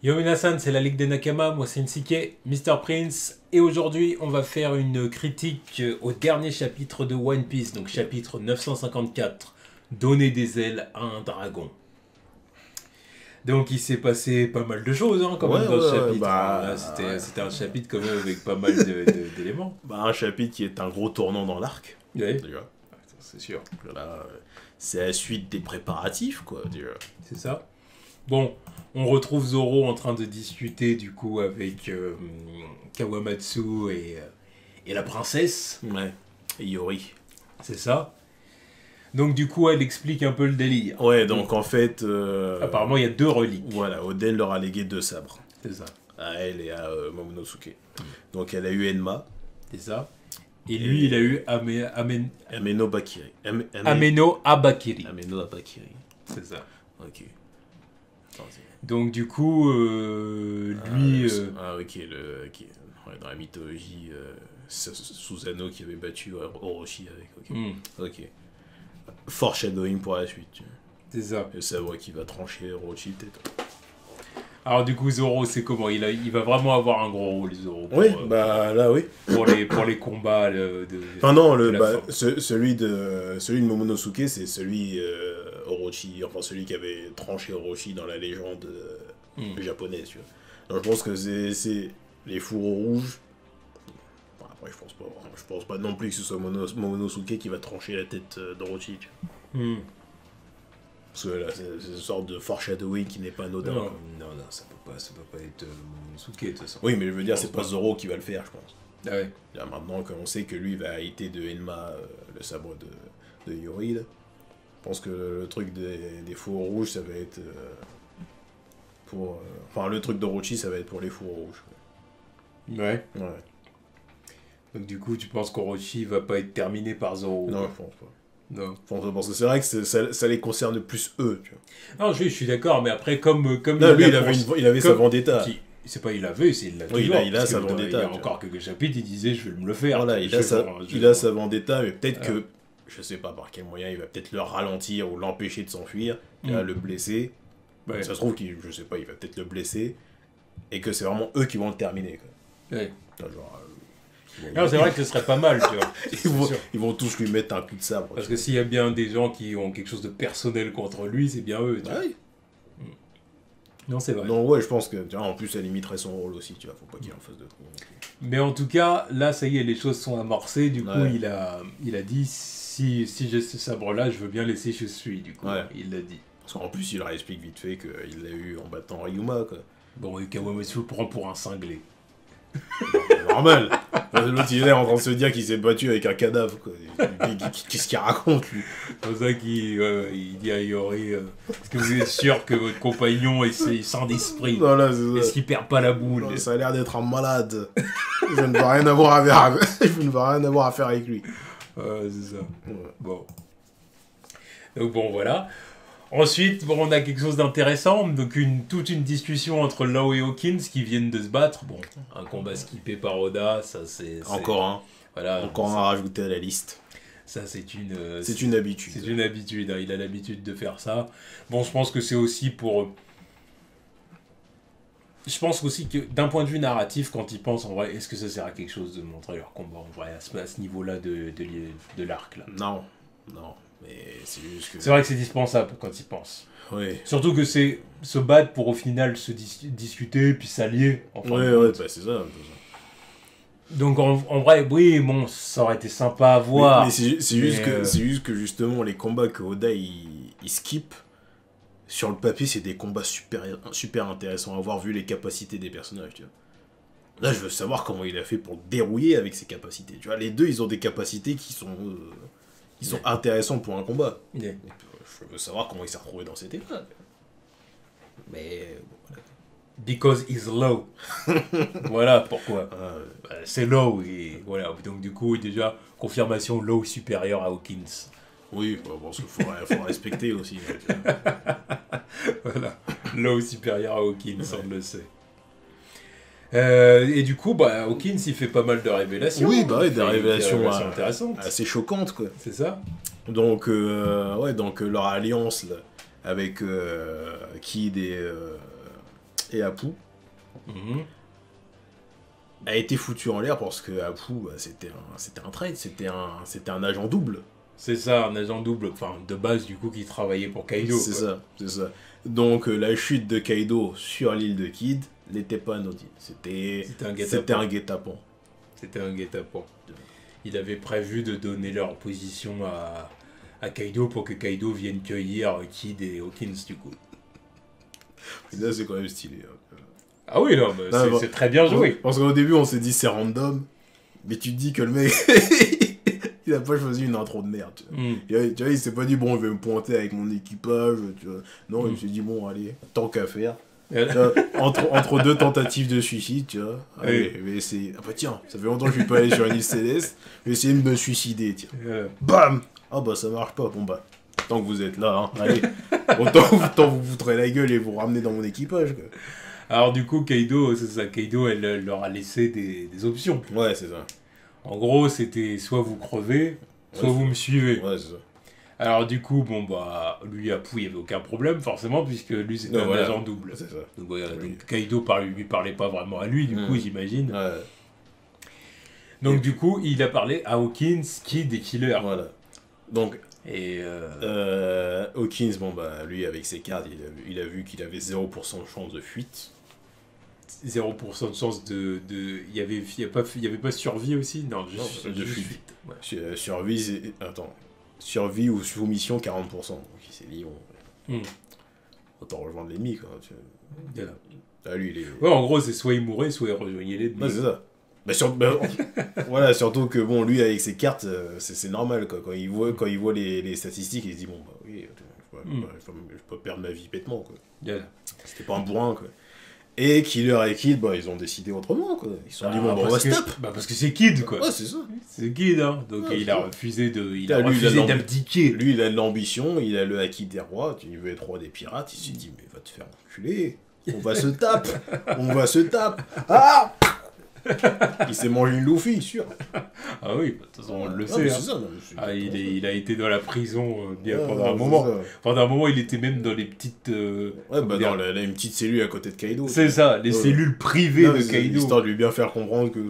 Yo Minasan, c'est la Ligue des Nakama, moi c'est Nsike, Mr. Prince, et aujourd'hui on va faire une critique au dernier chapitre de One Piece, donc chapitre 954, Donner des ailes à un dragon. Donc il s'est passé pas mal de choses quand même dans ce chapitre. Là, c'était un chapitre quand même avec pas mal d'éléments. Un chapitre qui est un gros tournant dans l'arc. Oui, Déjà. c'est sûr. Là, c'est la suite des préparatifs, quoi, déjà. C'est ça. Bon, on retrouve Zoro en train de discuter du coup avec Kawamatsu et la princesse. Ouais. Et Yori. C'est ça. Donc du coup, elle explique un peu le délire. Ouais, donc en fait... Apparemment, il y a deux reliques. Voilà, Oden leur a légué 2 sabres. C'est ça. À elle et à Momonosuke. Donc elle a eu Enma. C'est ça. Et lui, il a eu Ameno Bakiri. Ameno Abakiri. Ameno Abakiri. C'est ça. Ok. Donc du coup, lui... ok, ouais, dans la mythologie, Susanoo qui avait battu Orochi avec. Ok. Ok. Foreshadowing pour la suite. C'est ça. Le sabre qui va trancher Orochi peut-être. Alors du coup, Zoro, c'est comment il va vraiment avoir un gros rôle, Zoro. Oui, là oui. Pour les combats Enfin non, celui de Momonosuke, c'est celui Orochi, enfin celui qui avait tranché Orochi dans la légende japonaise. Tu vois. Donc je pense que c'est les fourreaux rouges. Bon, après je pense pas non plus que ce soit Momonosuke qui va trancher la tête d'Orochi. Tu vois. Parce que là, c'est une sorte de foreshadowing qui n'est pas anodin. Non, ça peut pas être Momonosuke de toute façon. Oui, mais je veux dire, c'est pas Zoro qui va le faire, je pense. Ah ouais. Là, maintenant qu'on sait que lui va hériter de Enma le sabre de Yori, là, je pense que le truc des fours rouges, ça va être pour... Enfin, le truc d'Orochi, ça va être pour les fours rouges. Ouais. Ouais. Donc du coup, tu penses qu'Orochi va pas être terminé par Zoro? Non, je pense pas. Non. Parce que c'est vrai que ça les concerne plus eux, tu vois. Non, je suis d'accord, mais après, comme non, lui, il avait sa vendetta. C'est pas il avait, c'est il l'a oui, toujours. il a sa vendetta. Il y a encore quelques chapitres, il disait je vais me le faire. Voilà, il a sa vendetta, mais peut-être que, je sais pas par quel moyen, il va peut-être le ralentir ou l'empêcher de s'enfuir, le blesser. Ouais. Ça se trouve, je sais pas, il va peut-être le blesser, et que c'est vraiment eux qui vont le terminer, quoi. Ouais. Genre... Non, c'est vrai que ce serait pas mal, tu vois. Ils vont tous lui mettre un coup de sabre. Parce que s'il y a bien des gens qui ont quelque chose de personnel contre lui, c'est bien eux. Tu vois. Oui. Non, c'est vrai. Non, ouais, je pense que, tu vois, en plus, elle limiterait son rôle aussi, tu vois, faut pas qu'il en fasse de trop. Mais en tout cas, là, ça y est, les choses sont amorcées. Du coup, il a dit si j'ai ce sabre-là, je veux bien laisser je suis. Du coup, il l'a dit. Parce qu'en plus, il leur explique vite fait qu'il l'a eu en battant Ryuma, quoi. Bon, et Kawamatsu le prend pour un cinglé. Normal. L'autre, il est en train de se dire qu'il s'est battu avec un cadavre, quoi. Qu'est-ce qu'il raconte, lui? C'est pour ça qu'il dit à Yori est-ce que vous êtes sûr que votre compagnon est sain d'esprit? Voilà, est-ce qu'il perd pas la boule? Non, ça a l'air d'être un malade. Je ne veux rien avoir à faire avec lui. C'est ça. Ouais. Bon. Donc bon, voilà. Ensuite, on a quelque chose d'intéressant, donc toute une discussion entre Law et Hawkins qui viennent de se battre. Bon, un combat skippé par Oda, ça c'est... Encore un. Voilà, encore un à rajouter à la liste. Ça c'est une... c'est une habitude. C'est une habitude, hein, il a l'habitude de faire ça. Bon, je pense que c'est aussi pour... Je pense aussi que d'un point de vue narratif, quand ils pensent en vrai, est-ce que ça sert à quelque chose de montrer leur combat en vrai à ce niveau-là de l'arc là? Non. Mais c'est juste que... C'est vrai que c'est dispensable quand ils pensent. Oui. Surtout que c'est se battre pour au final se discuter puis s'allier. Ouais, c'est ça. Donc en vrai, oui, bon, ça aurait été sympa à voir. Mais c'est juste que justement les combats que Oda il skip, sur le papier, c'est des combats super intéressants à voir vu les capacités des personnages, tu vois. Là, je veux savoir comment il a fait pour dérouiller avec ses capacités. Tu vois, les deux, ils ont des capacités qui sont intéressants pour un combat. Yeah. Je veux savoir comment il s'est retrouvé dans cet état. Mais voilà. Because he's low. Voilà pourquoi. C'est low et voilà. Donc du coup, déjà confirmation low supérieur à Hawkins. Oui, parce qu'il faut respecter aussi. Voilà, low supérieur à Hawkins, on le sait. Et du coup, Hawkins, il fait pas mal de révélations. Oui, des révélations intéressantes. Assez choquantes, quoi. C'est ça. Donc, leur alliance là, avec Kid et Apu a été foutu en l'air parce que Apu, bah, c'était un trade, c'était un agent double. C'est ça, un agent double, enfin de base du coup qui travaillait pour Kaido. C'est ça. Donc la chute de Kaido sur l'île de Kid n'était pas anodine. C'était un guet-apens. C'était un guet-apens. Il avait prévu de donner leur position à Kaido pour que Kaido vienne cueillir Kid et Hawkins du coup. Là c'est quand même stylé. Ah oui, non, c'est très bien joué. Parce qu'au début on s'est dit c'est random, mais tu te dis que le mec... Il a pas choisi une intro de merde. Tu vois, il s'est pas dit, bon, je vais me pointer avec mon équipage. Tu vois. Non, il s'est dit, bon, allez, tant qu'à faire. Entre deux tentatives de suicide, tu vois. Allez, je vais essayer. Ah bah tiens, ça fait longtemps que je suis pas allé sur une île céleste. Je vais essayer de me suicider, tiens. Bam. Ah bah ça marche pas. Bon bah, tant que vous êtes là, hein, allez. Autant vous foutrez la gueule et vous ramener dans mon équipage, quoi. Alors du coup, Kaido, c'est ça. Kaido, elle leur a laissé des options. Ouais, c'est ça. En gros, c'était soit vous crevez, soit vous me suivez. Ouais, c'est ça. Alors du coup, bon bah, lui, Apu, il n'y avait aucun problème, forcément, puisque lui, c'était un agent double. C'est ça. Donc, voilà, donc Kaido lui parlait pas vraiment à lui, du coup, j'imagine. Ouais. Donc du coup, il a parlé à Hawkins, Kid et Killer. Voilà. Donc, et Hawkins, bon bah, lui, avec ses cartes, il a vu qu'il avait 0% de chance de fuite. 0% de chance de... Il y avait pas survie aussi? Non, juste de fuite. Ouais. Survie ou soumission 40%. Donc il s'est dit, autant rejoindre l'ennemi, quoi. Voilà. Ah, lui, il est... Ouais, en gros, c'est soit il mourait, soit il rejoignait l'ennemi. Ouais, c'est ça. Voilà, surtout que bon, lui, avec ses cartes, c'est normal, quoi. Quand il voit les statistiques, il se dit, bon, bah oui, je peux perdre ma vie bêtement, quoi. Voilà. C'était pas un bourrin, quoi. Et Killer et Kid, bah, ils ont décidé autrement, quoi. Ils se sont dit, bon, on va stop. Bah, parce que c'est Kid, quoi. Ouais, c'est ça. C'est Kid, hein. Donc, il a refusé d'abdiquer. Lui, il a de l'ambition, il a le acquis des rois, il veut être roi des pirates, il s'est dit, mais va te faire enculer. On va se tape. Ah! Il s'est mangé une Luffy, sûr. Ah oui, de toute façon, on le sait. C'est hein. ça, il a été dans la prison pendant un moment. Pendant un moment, il était même dans les petites... ouais, bah dans une petite cellule à côté de Kaido. C'est ça, les cellules privées de Kaido. Histoire de lui bien faire comprendre que...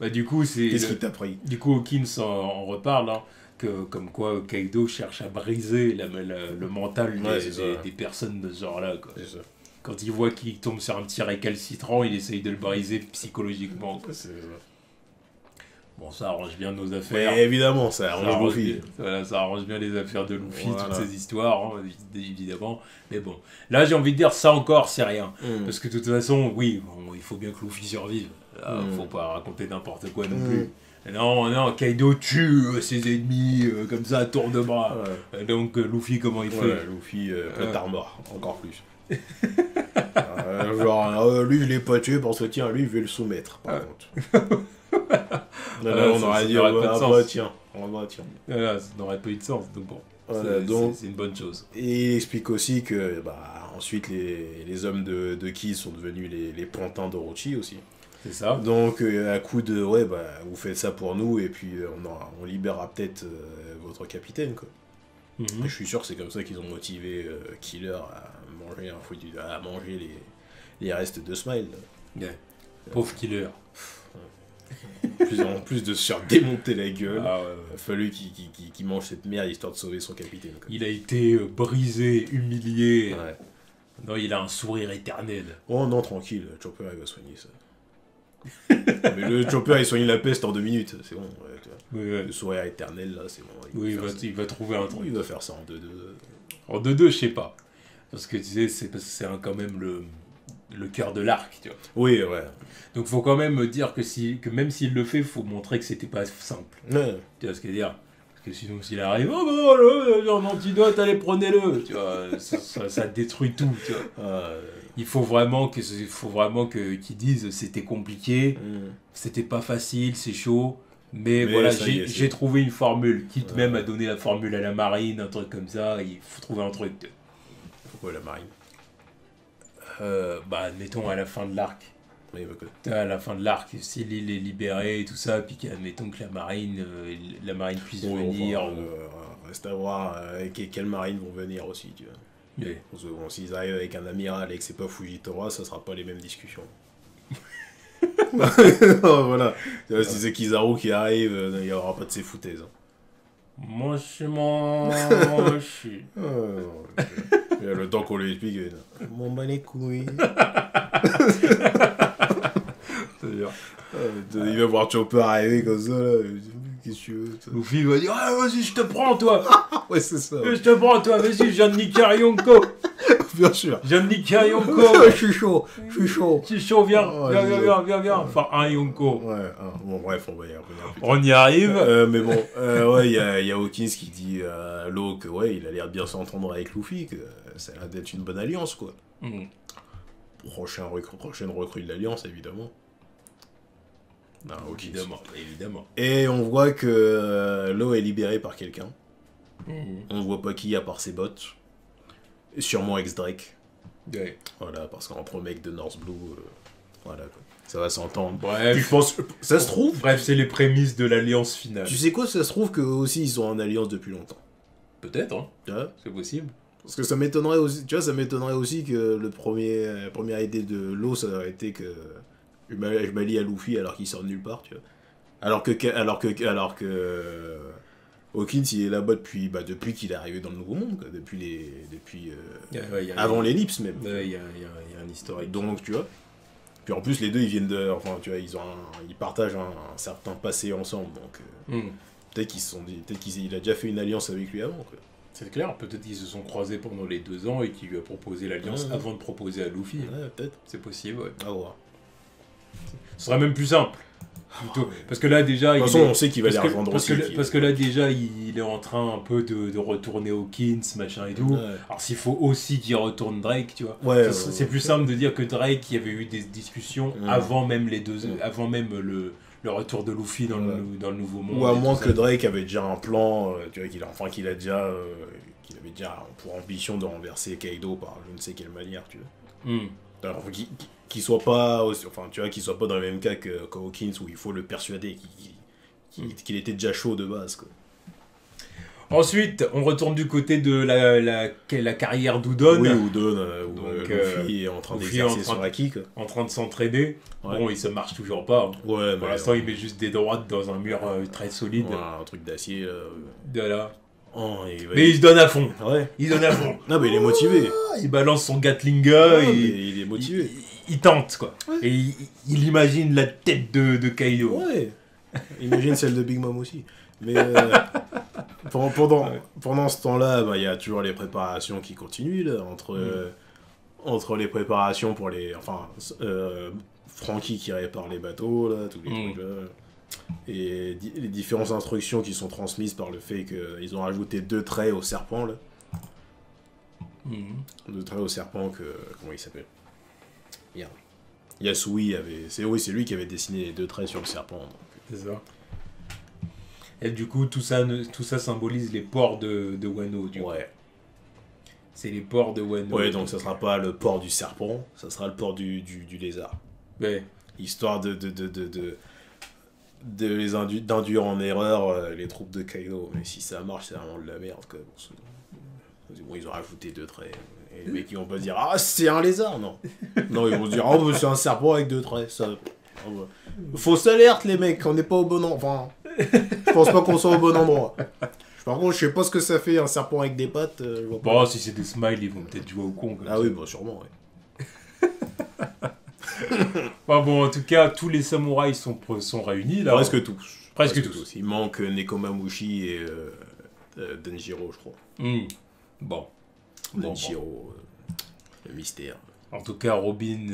Bah du coup, c'est... Qu'est-ce qui t'a pris? Du coup, Hawkins en reparle, hein, que comme quoi Kaido cherche à briser le mental des personnes de ce genre-là, quoi. C'est ça. Quand il voit qu'il tombe sur un petit récalcitrant, il essaye de le briser psychologiquement. C'est ça. Bon, ça arrange bien nos affaires. Ouais, évidemment, ça arrange Luffy. Voilà, ça arrange bien les affaires de Luffy, toutes ces histoires, hein, évidemment. Mais bon, là, j'ai envie de dire, ça encore, c'est rien. Parce que de toute façon, oui, bon, il faut bien que Luffy survive. Faut pas raconter n'importe quoi non plus. Non, Kaido tue ses ennemis comme ça à tour de bras. Donc, Luffy, comment il fait? Luffy, plate armor, encore plus. Lui je l'ai pas tué parce que tiens, lui je vais le soumettre par contre. On aurait dit tiens. Voilà, ça n'aurait pas eu de sens, donc bon, c'est une bonne chose. Et il explique aussi que ensuite les hommes de Ki sont devenus les pantins d'Orochi aussi. C'est ça. Donc à coup de vous faites ça pour nous et puis on libérera peut-être votre capitaine, quoi. Et je suis sûr que c'est comme ça qu'ils ont motivé Killer à manger les restes de Smile. Yeah. Pauvre Killer. En plus de se faire démonter la gueule, il a fallu qu'il mange cette merde histoire de sauver son capitaine, quoi. Il a été brisé, humilié. Ouais. Non, il a un sourire éternel. Oh non, tranquille, Chopper il va soigner ça. Mais le Chopper il soigne la peste en 2 minutes, c'est bon. Ouais. Le sourire éternel là, c'est bon. Il va trouver un truc. Il va faire ça en 2-2. En 2-2, je sais pas. Parce que tu sais, c'est quand même le cœur de l'arc, tu vois. Oui, ouais. Donc faut quand même dire que même s'il le fait, faut montrer que c'était pas simple. Ouais. Tu vois ce que je veux dire? Parce que sinon, s'il arrive, oh bon, un antidote, allez, prenez-le. Tu vois, ça détruit tout, tu vois. Il faut vraiment qu'ils disent c'était compliqué, c'était pas facile, c'est chaud. Mais voilà, j'ai trouvé une formule, quitte même à donner la formule à la marine, un truc comme ça, il faut trouver un truc. Pourquoi la marine? Admettons à la fin de l'arc. Oui, à la fin de l'arc, si l'île est libérée et tout ça, puis qu'admettons que la marine puisse venir. Reste à voir quelles marines vont venir aussi, tu vois. Oui. Parce que bon, s'ils arrivent avec un amiral et que c'est pas Fujitora, ça sera pas les mêmes discussions. Voilà. Si c'est Kizaru qui arrive, il n'y aura pas de ces foutaises. Moshi. Il y a le temps qu'on lui explique. Mon bat les couilles. C'est-à-dire, il va voir Chopper arriver comme ça. Là. Qu'est-ce que tu veux? Luffy va dire ah, vas-y, je te prends, toi. Ouais, c'est ça. Je te prends, toi. Vas-y, je viens de niquer un Yonko. Bien sûr. Je viens de niquer un Yonko. Je suis chaud. Viens. Viens. Enfin, un Yonko. Ouais, bon, bref, on va y revenir. On y arrive. Mais bon, ouais, il y a Hawkins qui dit à Law que, ouais, il a l'air de bien s'entendre avec Luffy, que ça a l'air d'être une bonne alliance, quoi. Prochaine recrue de l'alliance, évidemment. Non, Évidemment. Et on voit que Law est libéré par quelqu'un. On ne voit pas qui à part ses bottes. Et sûrement ex-Drake. Ouais. Voilà, parce qu'entre mecs de North Blue, voilà quoi. Ça va s'entendre. Bref. Puis je pense, ça se trouve. Bref, c'est les prémices de l'alliance finale. Tu sais quoi, ça se trouve qu'eux aussi ils sont en alliance depuis longtemps. Peut-être, hein. Ouais. C'est possible. Parce que ça m'étonnerait aussi, tu vois, ça m'étonnerait aussi que la première idée de Law, ça aurait été que je m'allie à Luffy alors qu'il sort de nulle part, tu vois. Alors que Hawkins, il est là-bas depuis qu'il est arrivé dans le Nouveau Monde, quoi. Avant l'ellipse même. Il y a un historique. Donc, tu vois. Puis en plus, les deux, ils viennent de... Enfin, tu vois, ils partagent un certain passé ensemble, donc... Peut-être qu'il a déjà fait une alliance avec lui avant, quoi. C'est clair, peut-être qu'ils se sont croisés pendant les 2 ans et qu'il lui a proposé l'alliance avant de proposer à Luffy. Ouais, peut-être. C'est possible, ouais. À voir. Ce serait même plus simple. Plutôt. Parce que là déjà... De toute façon, on sait qu'il va les rejoindre aussi. Parce que là déjà, il est en train un peu de retourner Hawkins, machin et tout. Ouais. Alors s'il faut aussi qu'il retourne Drake, tu vois. Ouais, c'est plus simple de dire que Drake, il y avait eu des discussions avant même avant même le retour de Luffy dans le Nouveau Monde. Ou à moins que Drake avait déjà un plan, tu vois, qu'il avait déjà pour ambition de renverser Kaido par je ne sais quelle manière, tu vois. Alors, qu'il soit pas aussi, enfin, tu vois, qu'il soit pas dans le même cas que Hawkins où il faut le persuader qu'il était déjà chaud de base, quoi. Ensuite, on retourne du côté de la carrière d'Udon. Oui, Udon, où Luffy est en train d'exercer son acquis, quoi. En train de s'entraîner. Ouais. Bon, il se marche toujours pas. Hein. Ouais, pour l'instant, il met juste des droites dans un mur très solide. Ouais, un truc d'acier. Voilà. Oh, mais il se donne à fond. Ouais. Il donne à fond. Non, mais il est motivé. Il balance son Gatling gun. Il est motivé. Il tente, quoi. Ouais. Et il imagine la tête de Kaido. Ouais. Imagine celle de Big Mom aussi. Mais pendant ce temps-là, y a toujours les préparations qui continuent, là, entre les préparations pour les... Enfin, Franky qui répare les bateaux, là, tous les trucs là. Et les différentes instructions qui sont transmises par le fait qu'ils ont rajouté 2 traits au serpent, là. 2 traits au serpent comment il s'appelle? Merde. Yasui avait... C'est lui qui avait dessiné les 2 traits sur le serpent. C'est ça. Et du coup, tout ça symbolise les ports de Wano. Ouais. C'est les ports de Wano. Ouais, donc ça sera pas le port du serpent, ça sera le port du lézard. Ouais. Histoire d'induire en erreur les troupes de Kaido. Mais si ça marche, c'est vraiment de la merde, quoi. Bon, ils ont rajouté 2 traits. Et les mecs, ils vont pas se dire « Ah, c'est un lézard !» Non. Non, ils vont se dire « Ah, c'est un serpent avec 2 traits. » Ça... Fausse alerte, les mecs, on n'est pas au bon endroit. Enfin, je pense pas qu'on soit au bon endroit. Par contre, je sais pas ce que ça fait, un serpent avec des pattes. Je vois pas. Bon, si c'est des smiles, ils vont peut-être jouer au con. Ah oui, bah sûrement, ouais. Bon, en tout cas, tous les samouraïs sont réunis, là. Presque tous. Presque tous. Il manque Nekomamushi et Denjiro, je crois. Bon. Denjiro, le mystère. En tout cas, Robin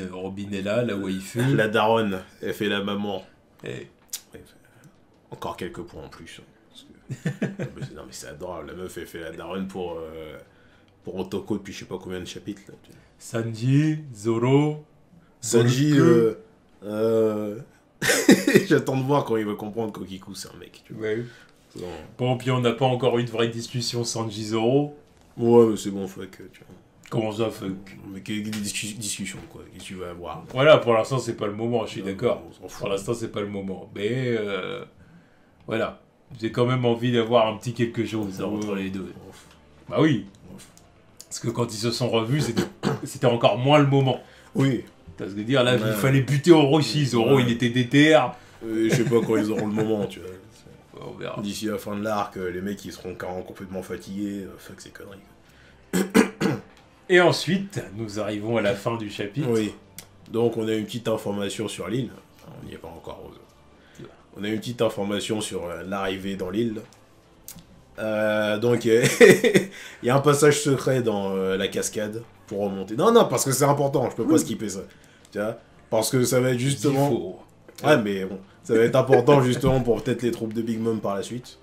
est là où il fait. La daronne, elle fait la maman. Ouais, encore quelques points en plus. Non mais c'est adorable, la meuf elle fait la daronne pour Otoko depuis je sais pas combien de chapitres. Là. Sanji, Zoro... Sanji, j'attends de voir quand il va comprendre qu'Okiku c'est un mec. Tu vois. Ouais. Bon, puis on n'a pas encore eu de vraie discussion Sanji-Zoro. Ouais, mais c'est bon, fuck, tu vois. Comment ça, fuck? Mais des discussions, quoi, qu'est-ce que tu vas avoir? Voilà, pour l'instant, c'est pas le moment, je suis d'accord. Pour l'instant, c'est pas le moment. Mais, voilà. J'ai quand même envie d'avoir un petit quelque chose entre les deux. Bah oui. Parce que quand ils se sont revus, c'était encore moins le moment. Oui. T'as ce que dire, là, il fallait buter Orochi. Zoro, il était déter. Je sais pas quand ils auront le moment, tu vois. On verra. D'ici la fin de l'arc, les mecs ils seront complètement fatigués. Fuck ces conneries. Et ensuite, nous arrivons à la fin du chapitre. Oui. Donc on a une petite information sur l'île. On n'y est pas encore. On a une petite information sur l'arrivée dans l'île. Donc il y a un passage secret dans la cascade pour remonter. Non, parce que c'est important, je peux pas skipper ça. Tu vois, parce que ça va être justement... Ouais, mais bon, ça va être important justement pour peut-être les troupes de Big Mom par la suite.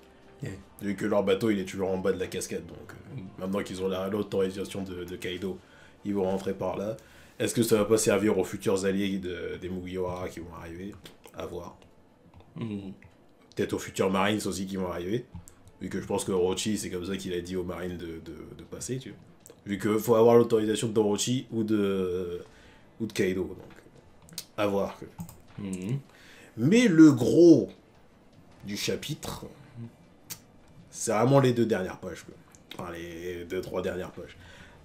Vu que leur bateau il est toujours en bas de la cascade, donc maintenant qu'ils ont l'autorisation de Kaido, ils vont rentrer par là. Est-ce que ça va pas servir aux futurs alliés des Mugiwara qui vont arriver? À voir. Peut-être aux futurs Marines aussi qui vont arriver. Vu que je pense que Orochi, c'est comme ça qu'il a dit aux Marines de passer, tu vois. Vu qu'il faut avoir l'autorisation d'Orochi ou de Kaido, donc à voir. Mais le gros du chapitre, c'est vraiment les 2 dernières pages, quoi. Enfin, les 2-3 dernières pages.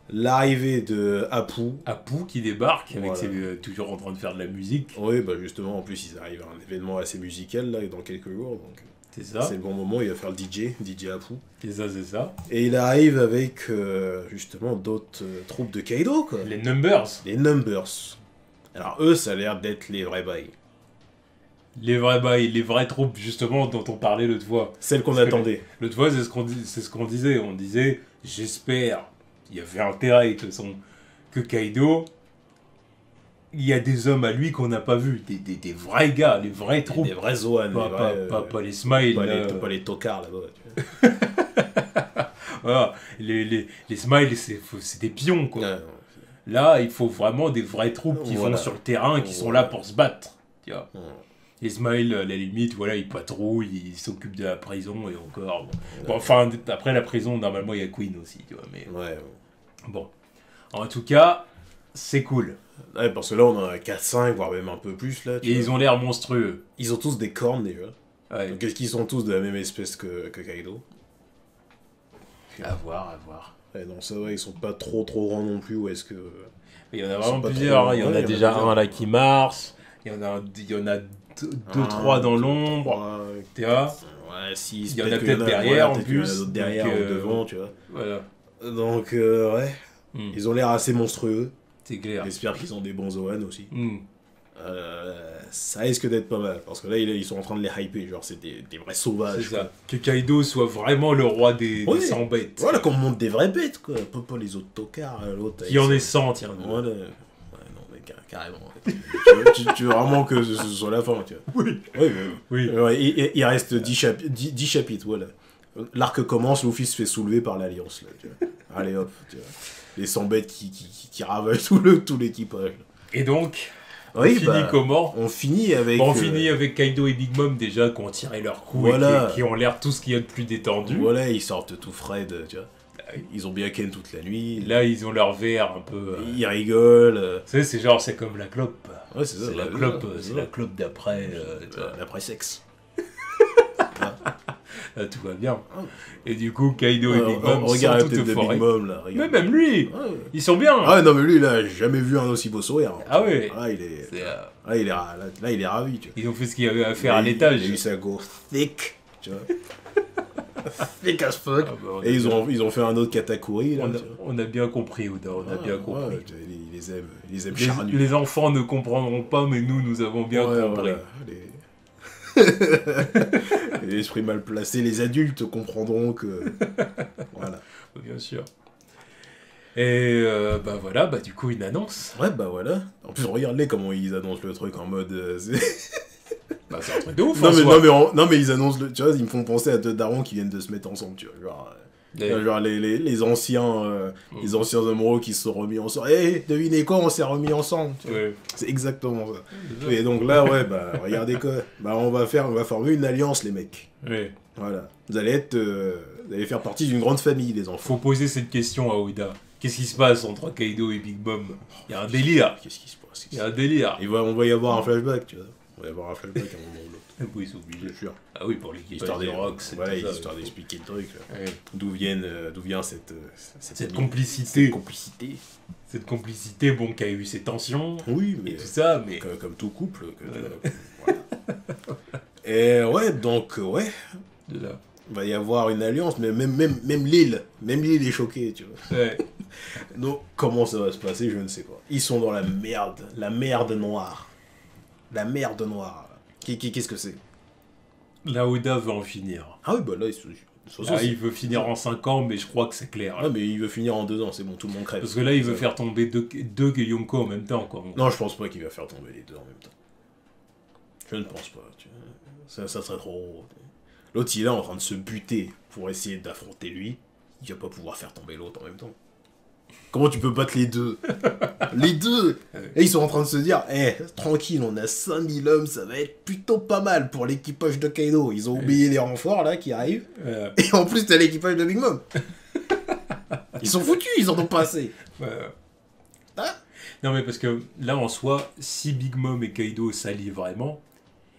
L'arrivée de Apu. Apu qui débarque, avec toujours en train de faire de la musique. Oui, bah justement, en plus, ils arrivent à un événement assez musical, là, dans quelques jours, donc... C'est ça. C'est le bon moment, il va faire le DJ Apu. C'est ça. Et il arrive avec, justement, d'autres troupes de Kaido, quoi. Les Numbers. Les Numbers. Alors, eux, ça a l'air d'être les vrais bails. Les vrais bails, les vraies troupes, justement, dont on parlait l'autre fois. Celles qu'on attendait. L'autre fois, c'est ce qu'on disait. On disait, j'espère, il y avait intérêt que Kaido... Il y a des hommes à lui qu'on n'a pas vus, des vrais gars, les vraies troupes. Des vrais Zoan, pas les Smiles. Pas les tocards là-bas. Voilà, les Smiles, c'est des pions, quoi. Ouais. Là, il faut vraiment des vraies troupes qui vont sur le terrain, qui sont là pour se battre. Tu vois. Les Smiles, à la limite, voilà, ils patrouillent, ils s'occupent de la prison et encore. Bon, enfin, après la prison, normalement, il y a Queen aussi, tu vois. Mais... Bon. En tout cas, c'est cool. Ouais, parce que là, on en a 4-5, voire même un peu plus, là. Et ils ont l'air monstrueux. Ils ont tous des cornes, déjà. Ouais. Donc, est-ce qu'ils sont tous de la même espèce que Kaido? À voir. Ouais, non, ça va, ils sont pas trop grands non plus, ou est-ce que... Il y en a vraiment plusieurs, il y en a déjà un là qui marche, il y en a 2-3 dans l'ombre, tu vois. Ouais, si, il y en a peut-être derrière en plus. Il y en a d'autres derrière ou devant, tu vois. Voilà. Donc, ouais, ils ont l'air assez monstrueux. C'est clair. J'espère qu'ils ont des bons Zoan aussi. Ça risque d'être pas mal, parce que là, ils sont en train de les hyper, genre c'est des vrais sauvages. C'est ça. Que Kaido soit vraiment le roi des 100 bêtes. Voilà, qu'on monte des vraies bêtes, quoi. Pas les autres tocards, l'autre. Qui en est 100, tiens. Voilà. Ouais, non, mais carrément. tu veux vraiment que ce soit la fin, tu vois. Oui. Ouais, il reste 10 chapitres, voilà. L'arc commence, Luffy se fait soulever par l'Alliance, là, tu vois. Allez hop, tu vois. Les 100 bêtes qui ravagent tout l'équipage. Et donc, on finit comment? On finit avec... on finit avec Kaido et Big Mom déjà qui ont tiré leur coup et qui ont l'air tout ce qu'il y a de plus détendu. Voilà, ils sortent tout frais, tu vois. Ils ont bien ken toute la nuit. Là, ils ont leur verre un peu... Ils rigolent. Tu sais, c'est comme la clope. Ouais, c'est ça. C'est la clope d'après... l'après-sexe. Là, tout va bien. Et du coup, Kaido et Big Mom sont tout euphoriques. Mais même lui, ils sont bien. Ah non, mais lui, là, j'ai jamais vu un aussi beau sourire. Ah oui. Là, il est ravi, tu vois. Ils ont fait ce qu'il y avait à faire à l'étage. Il a eu sa go thick, tu vois. Thick as fuck. Et ils ont fait un autre Katakuri, là. On a bien compris, Oda, on a bien compris. Ils les aiment charnus. Les enfants ne comprendront pas, mais nous avons bien compris. Voilà. L'esprit mal placé, les adultes comprendront que... Voilà. Bien sûr. Et voilà, du coup, une annonce. Ouais, voilà. En plus, regarde-les comment ils annoncent le truc en mode... c'est un truc de ouf, non, mais ils annoncent tu vois, ils me font penser à deux darons qui viennent de se mettre ensemble, tu vois. Genre les anciens amoureux qui se sont remis ensemble. Devinez quoi, on s'est remis ensemble. Ouais. C'est exactement ça. Et donc là, regardez quoi. On va former une alliance, les mecs. Ouais. Voilà. Vous allez faire partie d'une grande famille, les enfants. Faut poser cette question à Oda. Qu'est-ce qui se passe entre Kaido et Big Mom? Il y a un délire. Qu'est-ce qui se passe? Il y a un délire. On va y avoir un flashback, tu vois. va y avoir un flashback à un moment ou l'autre. Oui, c'est obligé. Je jure. Ah oui, pour l'équipage de Rock, c'est voilà, tout ça, histoire d'expliquer le truc. Ouais. D'où vient cette complicité. complicité. Cette complicité, bon, qui a eu ses tensions. Oui, mais et tout ça, mais... Comme tout couple. Voilà. Et ouais, donc, ouais. De là. Il va y avoir une alliance, mais même l'île est choquée, tu vois. Ouais. Donc, comment ça va se passer, je ne sais pas. Ils sont dans la merde noire. La merde noire. Qu'est-ce que c'est? La Oda veut en finir. Ah oui, bah là, il veut finir en 5 ans, mais je crois que c'est clair. Ah, mais il veut finir en 2 ans, c'est bon, tout le monde crève. Parce que là, il veut faire tomber deux Yonko en même temps, quoi. Non, je pense pas qu'il va faire tomber les deux en même temps. Je ne pense pas, tu vois. Ça serait trop... L'autre, il est là en train de se buter pour essayer d'affronter lui. Il va pas pouvoir faire tomber l'autre en même temps. Comment tu peux battre les deux? Les deux! Et ils sont en train de se dire, tranquille, on a 5000 hommes, ça va être plutôt pas mal pour l'équipage de Kaido. Ils ont oublié les renforts, là, qui arrivent. Et en plus, t'as l'équipage de Big Mom. Ils sont foutus, ils en ont pas assez. Hein? Non, mais parce que là, en soi, si Big Mom et Kaido s'allient vraiment,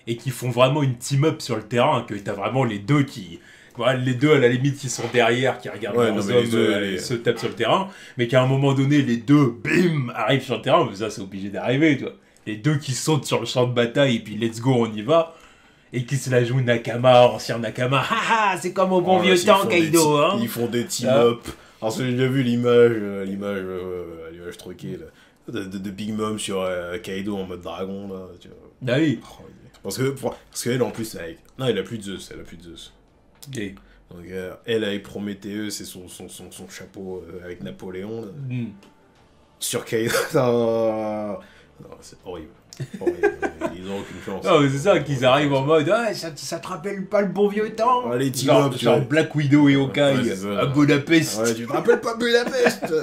et qu'ils font vraiment une team-up sur le terrain, que t'as vraiment les deux qui... Voilà, les deux, à la limite, qui sont derrière, qui regardent leurs hommes se tapent sur le terrain, mais qu'à un moment donné, les deux, bim, arrivent sur le terrain, mais ça, c'est obligé d'arriver, tu vois. Les deux qui sautent sur le champ de bataille, et puis let's go, on y va, et qui se la jouent Nakama, ancien Nakama, haha, c'est comme au bon vieux temps, Kaido, hein. Ils font des team-up. Alors, j'ai déjà vu l'image truquée, là, de Big Mom sur Kaido en mode dragon, là, tu vois. Ah oui. Parce qu'elle, en plus, non, elle a plus de Zeus, Okay. Donc, elle avec Prométhéeus, c'est son chapeau avec Napoléon. Là. Sur Kaido. Non, c'est horrible. Ils ont aucune chance. Non, mais c'est ça, qu'ils arrivent en mode ça te rappelle pas le bon vieux temps? Ouais, les genre Black Widow et Hawkeye à Budapest. Ouais, tu te rappelles pas Budapest?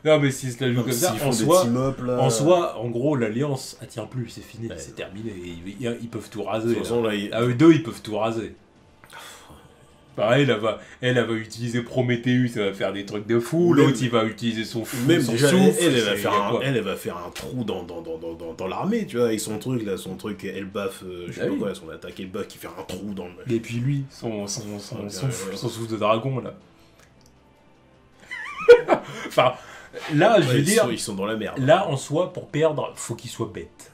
Non, mais s'ils se la jouent comme ça, en soi, en gros, l'alliance, elle tient plus, c'est fini, c'est terminé. Ils peuvent tout raser. De toute façon, là, à eux deux, ils peuvent tout raser. Pareil, elle va utiliser Prometheus, elle va faire des trucs de fou. L'autre, il va utiliser son fou. Même déjà, elle va faire un trou dans l'armée, tu vois, avec son truc, elle baffe, je sais pas quoi, son attaque, elle baffe, qui fait un trou dans le... Et puis lui, son souffle de dragon, là. Enfin... Là, je veux dire, ils sont dans la merde. Là, en soi, pour perdre, faut qu'ils soient bêtes.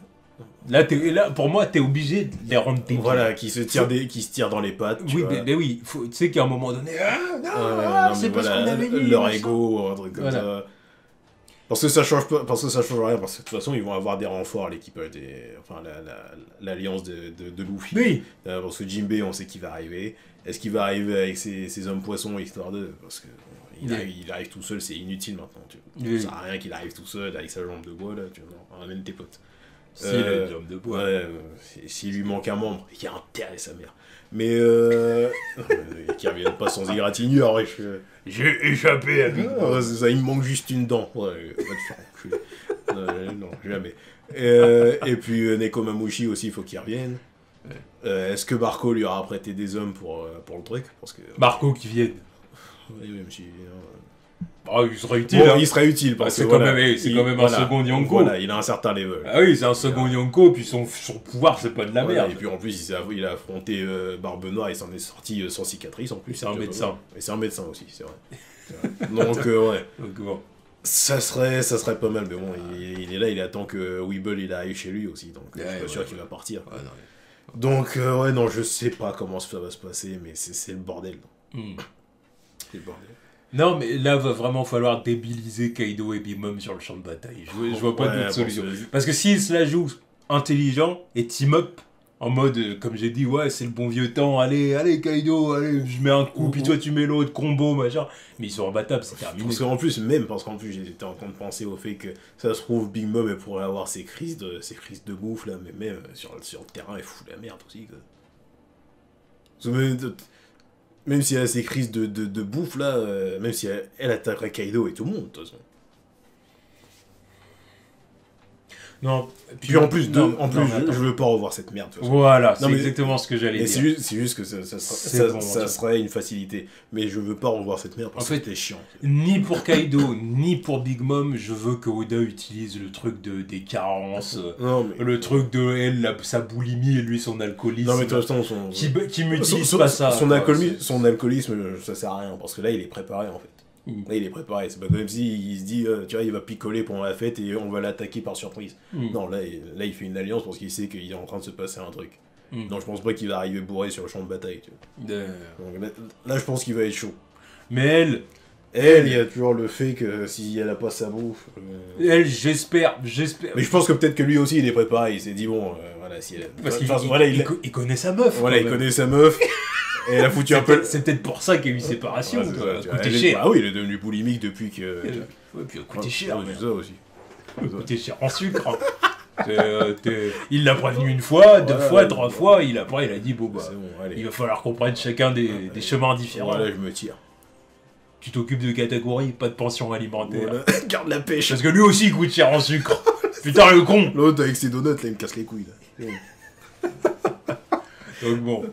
Là, pour moi, t'es obligé de les rendre débiles. Voilà, qui se tirent dans les pattes. Oui, mais oui, tu sais qu'à un moment donné, c'est parce qu'on avait dit leur ego, un truc comme ça. Parce que ça change pas, parce que ça change rien, parce que de toute façon, ils vont avoir des renforts, l'équipage l'alliance de Luffy. Oui. Parce que Jinbei, on sait qu'il va arriver. Est-ce qu'il va arriver avec ses hommes poissons, histoire de... Parce que... Il arrive tout seul, c'est inutile maintenant. Ça sert à rien qu'il arrive tout seul avec sa jambe de bois, là, tu vois, ramène tes potes. S'il a une jambe de bois. Ouais, s'il lui manque un membre, il y a intérêt sa mère. Mais qu'il revienne pas sans égratignure, ouais, j'ai échappé à lui. C'est ça, il me manque juste une dent. Ouais, va te faire enculer. Non, jamais. Et puis Nekomamushi aussi, il faut qu'il revienne. Est-ce que Barco lui aura prêté des hommes pour le truc? Parce que, Barco qui vienne. Oui, même si... il serait utile. Bon, il serait utile parce que c'est quand même un second Yonko. Voilà, il a un certain level. Ah oui, c'est un second Yonko, puis son pouvoir, c'est pas de la merde. Et puis en plus, il a affronté Barbe Noire et s'en est sorti sans cicatrice en plus. C'est un médecin. Et c'est un médecin aussi, c'est vrai. Donc, ouais. Donc, bon. Ça serait pas mal, mais bon, il est là, il attend que Weeble il arrive chez lui aussi, donc je suis pas sûr qu'il va partir. Ouais, non. Donc, ouais, non, je sais pas comment ça va se passer, mais c'est le bordel. C'est le bordel. Non, mais là, va vraiment falloir débiliser Kaido et Big Mom sur le champ de bataille. Je vois pas d'autre solution. Parce que s'ils se la jouent intelligent et team-up, en mode, comme j'ai dit, ouais, c'est le bon vieux temps, allez Kaido, allez, je mets un coup, puis toi tu mets l'autre, combo, machin. Mais ils sont imbattables, c'est terminé. Parce qu'en plus, j'étais en train de penser au fait que ça se trouve, Big Mom, elle pourrait avoir ses crises de bouffe, là, mais même sur le terrain, elle fout la merde aussi, quoi. Parce que même si elle a ses crises de bouffe, là, même si elle attaquerait Kaido et tout le monde, de toute façon. Non. Puis en plus, je veux pas revoir cette merde. Voilà, c'est exactement ce que j'allais dire. C'est juste que ça serait une facilité. Mais je veux pas revoir cette merde parce que c'était chiant. Ni pour Kaido, ni pour Big Mom, je veux que Oda utilise le truc des carences, le truc de elle, sa boulimie et lui son alcoolisme. Non mais de toute façon, qui m'utilise pas ça. Son alcoolisme, ça sert à rien parce que là il est préparé en fait. Là, il est préparé, c'est pas comme si il se dit, tu vois, il va picoler pendant la fête et on va l'attaquer par surprise. Non, là, il fait une alliance parce qu'il sait qu'il est en train de se passer un truc. Non, je pense pas qu'il va arriver bourré sur le champ de bataille, tu vois. Donc, là, je pense qu'il va être chaud. Mais il y a toujours le fait que si elle a pas sa bouffe... Elle, j'espère. Mais je pense que peut-être que lui aussi, il est préparé, il s'est dit, bon, voilà, si elle... Parce qu'il connaît sa meuf. Voilà, il connaît sa meuf. Et elle a foutu un peu... C'est peut-être pour ça qu'il y a eu séparation. Ça a coûté cher. Ah oui, il est devenu boulimique depuis que... Ouais, puis il a coûté cher. C'est ça aussi. Il a coûté cher en sucre. Il l'a prévenu une fois, deux fois, trois fois. Après, il a dit, bon, bah, il va falloir qu'on prenne chacun des chemins différents. Voilà, je me tire. Tu t'occupes de catégorie, pas de pension alimentaire. Voilà. Garde la pêche. Parce que lui aussi, il coûte cher en sucre. Putain, le con. L'autre, avec ses donuts, là, il me casse les couilles. Là. Donc bon...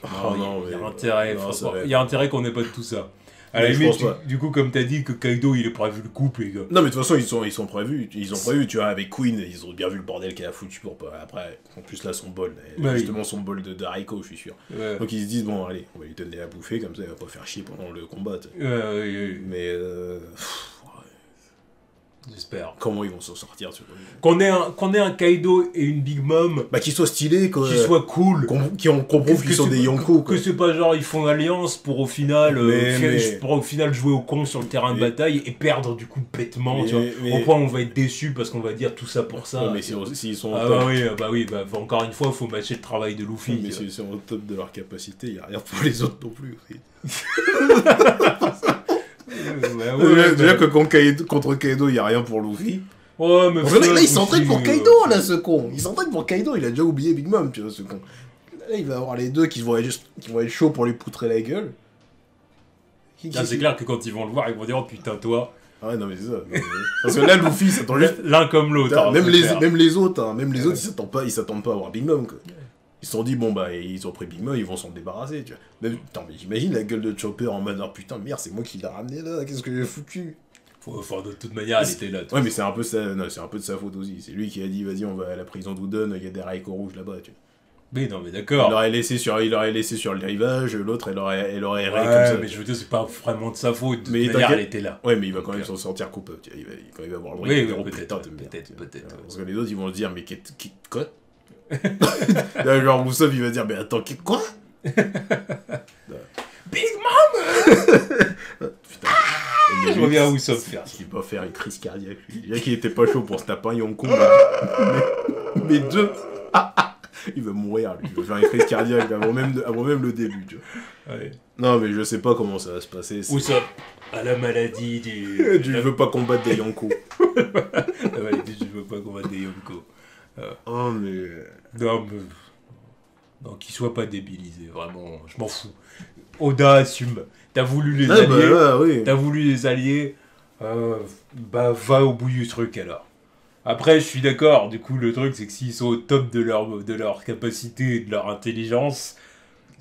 il y a intérêt qu'on n'ait pas de tout ça. À la limite, du coup, comme t'as dit que Kaido il est prévu le couple, les gars. Non, mais de toute façon, ils sont prévus. Ils ont prévu, tu vois, avec Queen, ils ont bien vu le bordel qu'elle a foutu pour pas. Après, en plus, là, son bol. Justement, son bol de Raiko, je suis sûr. Ouais. Donc, ils se disent, bon, allez, on va lui donner à bouffer, comme ça, il va pas faire chier pendant le combat. Mais. J'espère. Comment ils vont s'en sortir, tu vois. Qu'on ait un Kaido et une Big Mom. Bah, qui soient stylés, quoi. Qui soient cool. Qu'on prouve qu'ils sont des Yonko, quoi. Que c'est pas genre, ils font alliance pour au final, jouer au con sur le terrain de bataille et perdre du coup bêtement, tu vois. Au point où on va être déçu parce qu'on va dire tout ça pour ça. Ouais, mais s'ils sont encore une fois, il faut matcher le travail de Luffy. Mais s'ils sont au top de leur capacité, il y a rien pour les autres non plus. Déjà que contre Kaido, il n'y a rien pour Luffy. Ouais, mais là, il s'entraîne pour Kaido, là, ce con. Il s'entraîne pour Kaido, il a déjà oublié Big Mom, tu vois, ce con. Là, il va avoir les deux qui vont être chauds pour lui poutrer la gueule. C'est clair que quand ils vont le voir, ils vont dire, oh putain, toi. Ah ouais, non, mais c'est ça. Parce que là, Luffy, ça s'attend juste. L'un comme l'autre. Même les autres, ils s'attendent pas à voir Big Mom, quoi. Ils se sont dit, bon, bah, ils ont pris Big Mom, ils vont s'en débarrasser, tu vois. Putain, mais j'imagine la gueule de Chopper en mode, oh putain, merde, c'est moi qui l'ai ramené là, qu'est-ce que j'ai foutu? De toute manière, elle était là. Ouais, mais c'est un peu de sa faute aussi. C'est lui qui a dit, vas-y, on va à la prison d'Udon, il y a des Raiko rouges là-bas, tu vois. Mais non, mais d'accord. Il l'aurait laissé sur le rivage, l'autre, elle aurait erré comme ça. Mais je veux dire, c'est pas vraiment de sa faute. De toute manière, elle était là. Ouais, mais il va quand même s'en sortir coupable. Quand il va avoir le droit. Oui, peut-être. Parce que les autres, ils vont se dire, mais quoi? Là, genre, Moussov, il va dire, mais attends, quoi? Big Mom. Putain. Je reviens à Moussov faire. Il va faire une crise cardiaque, lui. Déjà qu'il était pas chaud pour se taper un Yonko, mais deux. Il va mourir, lui. Il va faire une crise cardiaque avant même le début, tu vois. Ouais. Non, mais je sais pas comment ça va se passer. Où ça? À la maladie du... Je veux pas combattre des Yonko. La maladie, je veux pas combattre des Yonko. Oh, mais... Non, qu'ils soient pas débilisés, vraiment, je m'en fous. Oda assume. T'as voulu les allier. T'as voulu les allier. Bah, va au bout du truc, alors. Après, je suis d'accord, du coup, le truc, c'est que s'ils sont au top de leur capacité et de leur intelligence...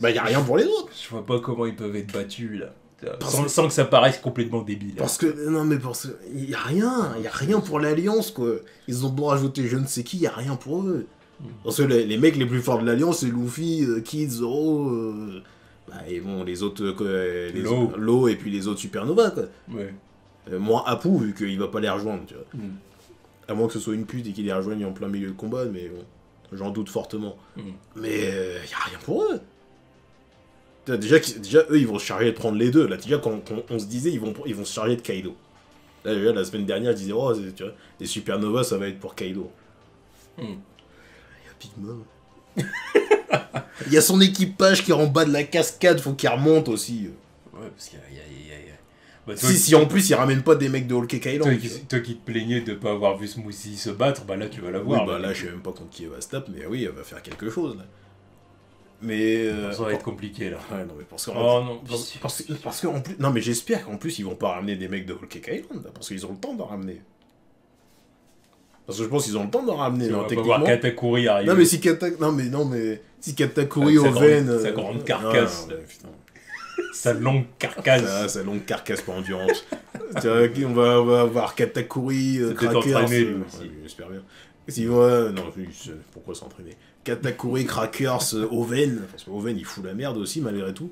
Bah, y a rien pour les autres. Je vois pas comment ils peuvent être battus, là. Sans que ça paraisse complètement débile. Parce que y a rien pour l'Alliance, quoi. Ils ont beau rajouter je ne sais qui, y a rien pour eux. Parce que les mecs les plus forts de l'Alliance, c'est Luffy, Kid, Zoro, et bon, les autres, Law et puis les autres Supernova, quoi. Ouais. Moins Apu, vu qu'il va pas les rejoindre, tu vois. À moins que ce soit une pute et qu'il les rejoigne en plein milieu de combat, mais bon, j'en doute fortement. Mais y a rien pour eux. Déjà, eux, ils vont se charger de prendre les deux. Là, déjà, quand on se disait, ils vont se charger de Kaido. Là, la semaine dernière, je disais, oh, tu vois, les Supernovas, ça va être pour Kaido. Il y a Big Mom. Il y a son équipage qui est en bas de la cascade, faut qu'il remonte aussi. Ouais, parce qu'il y a... Bah, si en plus, ils ramènent pas des mecs de Whole Cake Island. Toi qui te plaignais de pas avoir vu Smoothie se battre, bah là, tu vas la voir. Oui, bah là, je sais même pas contre qui elle va se taper, mais oui, elle va faire quelque chose, là. Mais ça va être compliqué là. Ouais, non, mais parce que en plus, non, mais j'espère qu'en plus ils vont pas ramener des mecs de Whole Cake Island là, parce qu'ils ont le temps d'en ramener. Parce que je pense qu'ils ont le temps de ramener. On va voir Katakuri arriver. Non, mais si Katakuri Oven... Sa grande carcasse. Sa longue carcasse. Sa longue carcasse pas endurante. On va avoir Katakuri, Crackers... J'espère bien. Non, pourquoi s'entraîner? Katakuri, Crackers, Oven. Parce que Oven, il fout la merde aussi, malgré tout.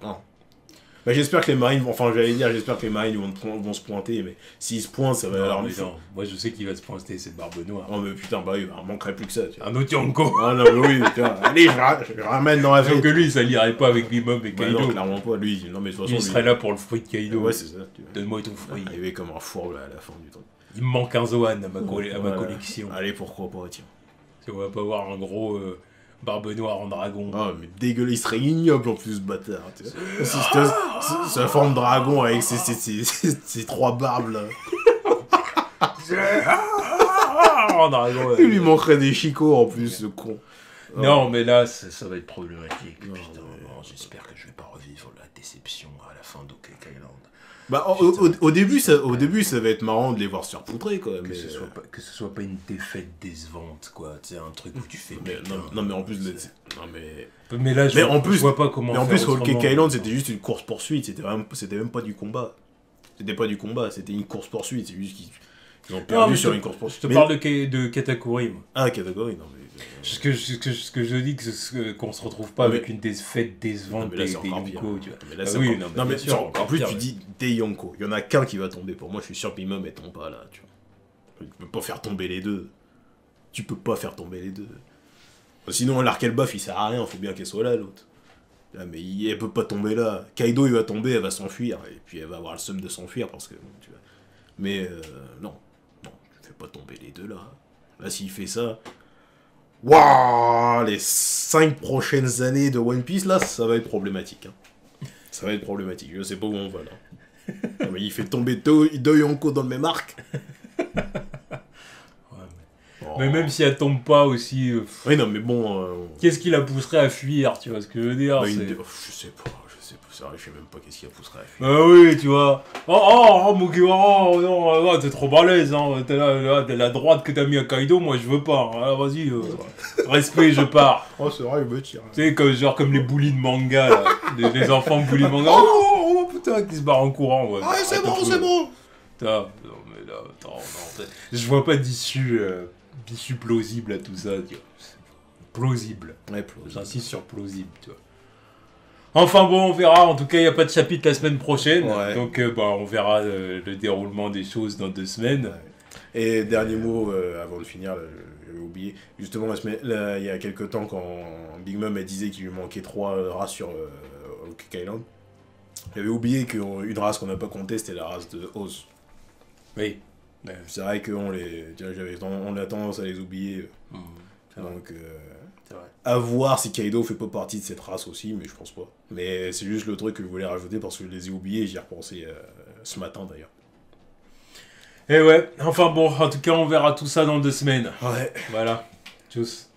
Non. Bah, j'espère que les Marines j'espère que les Marines vont se pointer, mais s'ils se pointent, ça va alors. Moi je sais qu'il va se pointer, c'est Barbe Noire. Oh mais putain, bah oui, il manquerait plus que ça. Un autre Yonko. Ah non, mais oui, tiens, allez, je ramène dans la fête. Sauf que lui, ça l'irait pas avec Bebop et Kaido. Non, clairement pas, lui, non mais de toute façon... Il serait là pour le fruit de Kaido. Ouais, c'est ça. Donne-moi ton fruit. Il arrivé comme un four là, à la fin du temps. Il me manque un Zoan à ma collection. Allez, pourquoi pas, tiens. On va pas avoir un gros... Barbe Noire en dragon. Ah, mais dégueulasse, il serait ignoble en plus, ce bâtard. Sa forme dragon avec ses trois barbes là. En dragon. Il lui manquerait des chicots en plus, ce con. Non, mais là, ça va être problématique. Non, putain, j'espère que je vais pas revivre la déception à la fin d'Ok Island. Bah, au début, ça va être marrant de les voir se faire poutrer, quoi. Que ce soit pas une défaite décevante, quoi. Tu sais, un truc où tu fais... Non, mais en plus... Mais là, je vois pas comment... Mais en plus, Whole Cake Island, c'était juste une course-poursuite. C'était même pas du combat. C'était pas du combat, c'était une course-poursuite. C'est juste qu'ils ont perdu sur une course-poursuite. Je te parle de Katakuri, moi. Ah, Katakuri, non, mais... Ce que je dis, qu'on se retrouve pas avec une défaite décevante des Yonko, tu vois. Mais là, c'est mais sûr, en plus, tu dis des Yonko. Il y en a qu'un qui va tomber. Pour moi, je suis sûr que Bimum ne tombe pas là, tu vois. Tu peux pas faire tomber les deux. Sinon, l'Arkelbaf, il sert à rien. Faut bien qu'elle soit là, l'autre. Là, mais elle peut pas tomber là. Kaido, il va tomber, elle va s'enfuir. Et puis, elle va avoir le seum de s'enfuir parce que... tu vois. Mais, non, tu fais pas tomber les deux là. Là, s'il fait ça... Waouh, les 5 prochaines années de One Piece, là, ça va être problématique. Hein. Ça va être problématique. Je sais pas où on va, là. Non, mais il fait tomber deux Yonko dans le même arc. Mais même si elle tombe pas aussi... Oui, non, mais bon... Qu'est-ce qui la pousserait à fuir, tu vois ce que je veux dire? Je sais pas. C'est vrai, je sais même pas qu'est-ce qui la pousserait à fuir. Bah oui, tu vois. Oh, Mugiwara, non, t'es trop balèze, hein. T'es la droite que t'as mis à Kaido, moi je veux pas. Alors, vas-y, respect, je pars. Oh, c'est vrai, il me tire. Tu sais, comme les bullies de manga, là. Les enfants bullies de manga. Oh, putain, qui se barrent en courant, ouais. Ah, c'est bon. Putain, non, mais là, attends, non. Je vois pas d'issue plausible à tout ça, tu vois. Plausible. Ouais, plausible. J'insiste sur plausible, tu vois. Enfin bon, on verra. En tout cas, il n'y a pas de chapitre la semaine prochaine. Ouais. Donc, on verra le déroulement des choses dans 2 semaines. Ouais. Et dernier mot, avant de finir, j'avais oublié. Justement, il y a quelques temps, quand Big Mom disait qu'il lui manquait 3 races sur Cake Island, j'avais oublié qu'une race qu'on n'a pas comptée, c'était la race de Oz. Oui. C'est vrai qu'on a tendance à les oublier. Donc... à voir si Kaido fait pas partie de cette race aussi, mais je pense pas. Mais c'est juste le truc que je voulais rajouter parce que je les ai oubliés et j'y ai repensé ce matin d'ailleurs. Et ouais, enfin bon, en tout cas on verra tout ça dans 2 semaines. Ouais. Voilà, tchuss.